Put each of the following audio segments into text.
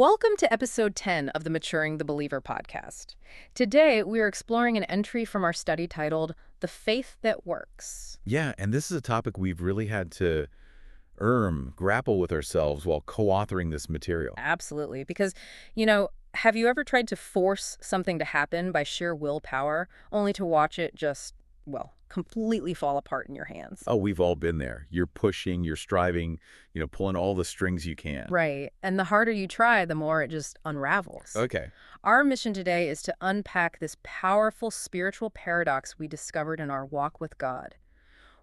Welcome to episode 10 of the Maturing the Believer podcast. Today, we are exploring an entry from our study titled The Faith That Works. Yeah, and this is a topic we've really had to grapple with ourselves while co-authoring this material. Absolutely, because, have you ever tried to force something to happen by sheer willpower, only to watch it just, completely fall apart in your hands? Oh, we've all been there. You're pushing, you're striving, pulling all the strings you can. Right, and the harder you try, the more it just unravels. Okay. Our mission today is to unpack this powerful spiritual paradox we discovered in our walk with God.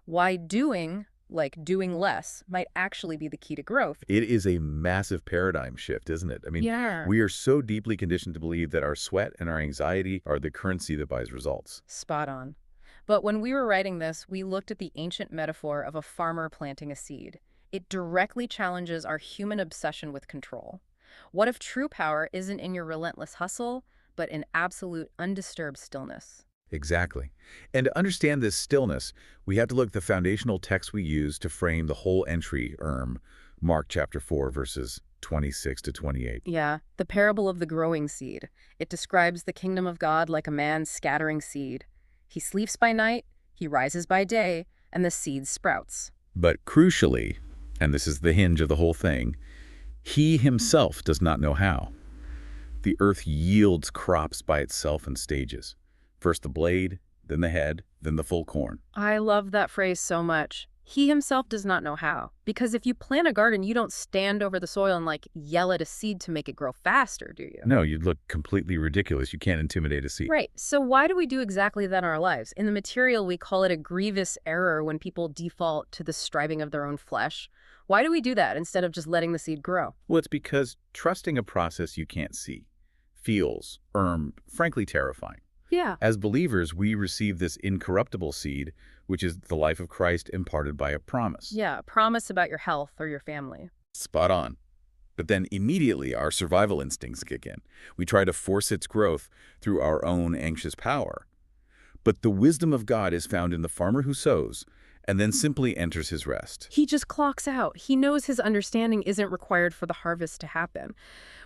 Why doing less, might actually be the key to growth. It is a massive paradigm shift, isn't it? Yeah. We are so deeply conditioned to believe that our sweat and our anxiety are the currency that buys results. Spot on. But when we were writing this, we looked at the ancient metaphor of a farmer planting a seed. It directly challenges our human obsession with control. What if true power isn't in your relentless hustle, but in absolute undisturbed stillness? Exactly. And to understand this stillness, we have to look at the foundational text we use to frame the whole entry, Mark chapter 4, verses 26 to 28. Yeah, the parable of the growing seed. It describes the kingdom of God like a man scattering seed. He sleeps by night, he rises by day, and the seed sprouts. But crucially, and this is the hinge of the whole thing, he himself does not know how. The earth yields crops by itself in stages. First the blade, then the head, then the full corn. I love that phrase so much. He himself does not know how. Because if you plant a garden, you don't stand over the soil and yell at a seed to make it grow faster, do you? No, you'd look completely ridiculous. You can't intimidate a seed. Right. So why do we do exactly that in our lives? In the material, we call it a grievous error when people default to the striving of their own flesh. Why do we do that instead of just letting the seed grow? Well, it's because trusting a process you can't see feels, frankly, terrifying. Yeah. As believers, we receive this incorruptible seed, which is the life of Christ imparted by a promise. Yeah, a promise about your health or your family. Spot on. But then immediately our survival instincts kick in. We try to force its growth through our own anxious power. But the wisdom of God is found in the farmer who sows and then simply enters his rest. He just clocks out. He knows his understanding isn't required for the harvest to happen.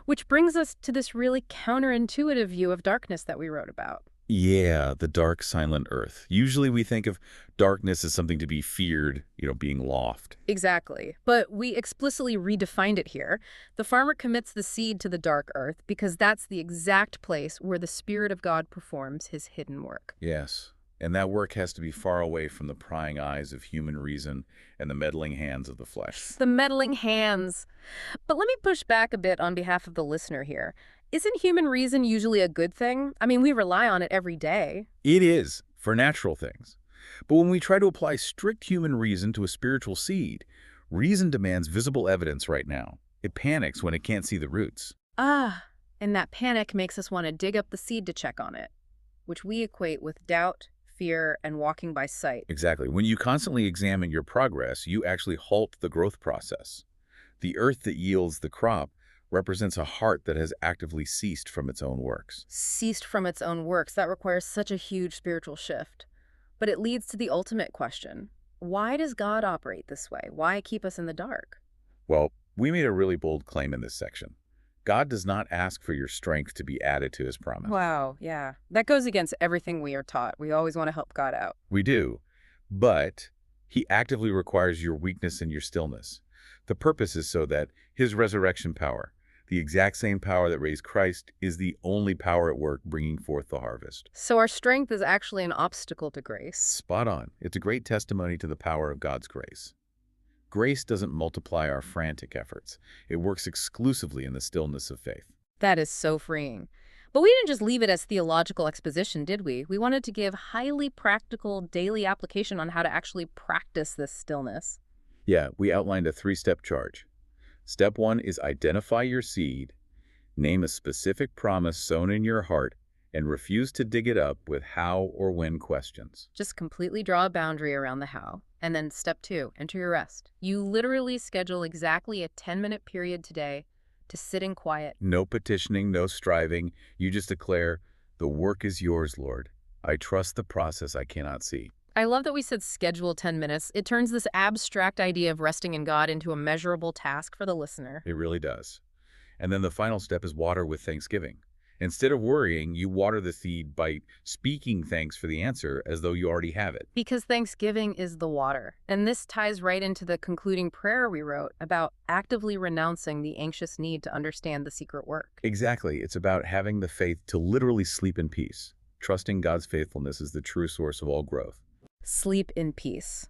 Which brings us to this really counterintuitive view of darkness that we wrote about. Yeah, the dark, silent earth. Usually we think of darkness as something to be feared, being lost. Exactly. But we explicitly redefined it here. The farmer commits the seed to the dark earth because that's the exact place where the Spirit of God performs his hidden work. Yes, and that work has to be far away from the prying eyes of human reason and the meddling hands of the flesh. The meddling hands. But let me push back a bit on behalf of the listener here. Isn't human reason usually a good thing? We rely on it every day. It is, for natural things. But when we try to apply strict human reason to a spiritual seed, reason demands visible evidence right now. It panics when it can't see the roots. And that panic makes us want to dig up the seed to check on it, which we equate with doubt, fear, and walking by sight. Exactly. When you constantly examine your progress, you actually halt the growth process. The earth that yields the crop represents a heart that has actively ceased from its own works. Ceased from its own works. That requires such a huge spiritual shift. But it leads to the ultimate question. Why does God operate this way? Why keep us in the dark? Well, we made a really bold claim in this section. God does not ask for your strength to be added to his promise. Wow, yeah. That goes against everything we are taught. We always want to help God out. We do, but he actively requires your weakness and your stillness. The purpose is so that his resurrection power, the exact same power that raised Christ, is the only power at work bringing forth the harvest. So our strength is actually an obstacle to grace. Spot on. It's a great testimony to the power of God's grace. Grace doesn't multiply our frantic efforts. It works exclusively in the stillness of faith. That is so freeing. But we didn't just leave it as theological exposition, did we? We wanted to give highly practical daily application on how to actually practice this stillness. Yeah, we outlined a 3-step charge. Step 1 is identify your seed, name a specific promise sown in your heart, and refuse to dig it up with how or when questions. Just completely draw a boundary around the how. And then step 2, enter your rest. You literally schedule exactly a 10-minute period today to sit in quiet. No petitioning, no striving. You just declare, the work is yours, Lord. I trust the process I cannot see. I love that we said schedule 10 minutes. It turns this abstract idea of resting in God into a measurable task for the listener. It really does. And then the final step is water with thanksgiving. Instead of worrying, you water the seed by speaking thanks for the answer as though you already have it. Because Thanksgiving is the water. And this ties right into the concluding prayer we wrote about actively renouncing the anxious need to understand the secret work. Exactly. It's about having the faith to literally sleep in peace. Trusting God's faithfulness is the true source of all growth. Sleep in peace.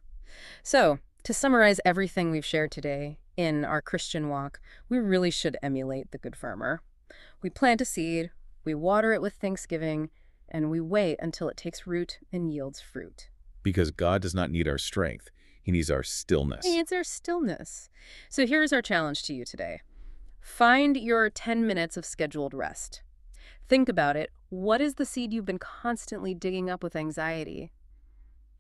So, to summarize everything we've shared today in our Christian walk, we really should emulate the good farmer. We plant a seed, we water it with thanksgiving, and we wait until it takes root and yields fruit. Because God does not need our strength. He needs our stillness. He needs our stillness. So here's our challenge to you today. Find your 10 minutes of scheduled rest. Think about it. What is the seed you've been constantly digging up with anxiety?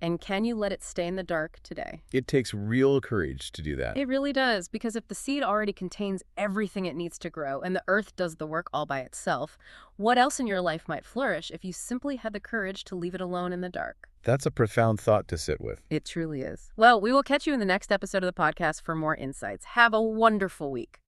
And can you let it stay in the dark today? It takes real courage to do that. It really does, because if the seed already contains everything it needs to grow and the earth does the work all by itself, what else in your life might flourish if you simply had the courage to leave it alone in the dark? That's a profound thought to sit with. It truly is. Well, we will catch you in the next episode of the podcast for more insights. Have a wonderful week.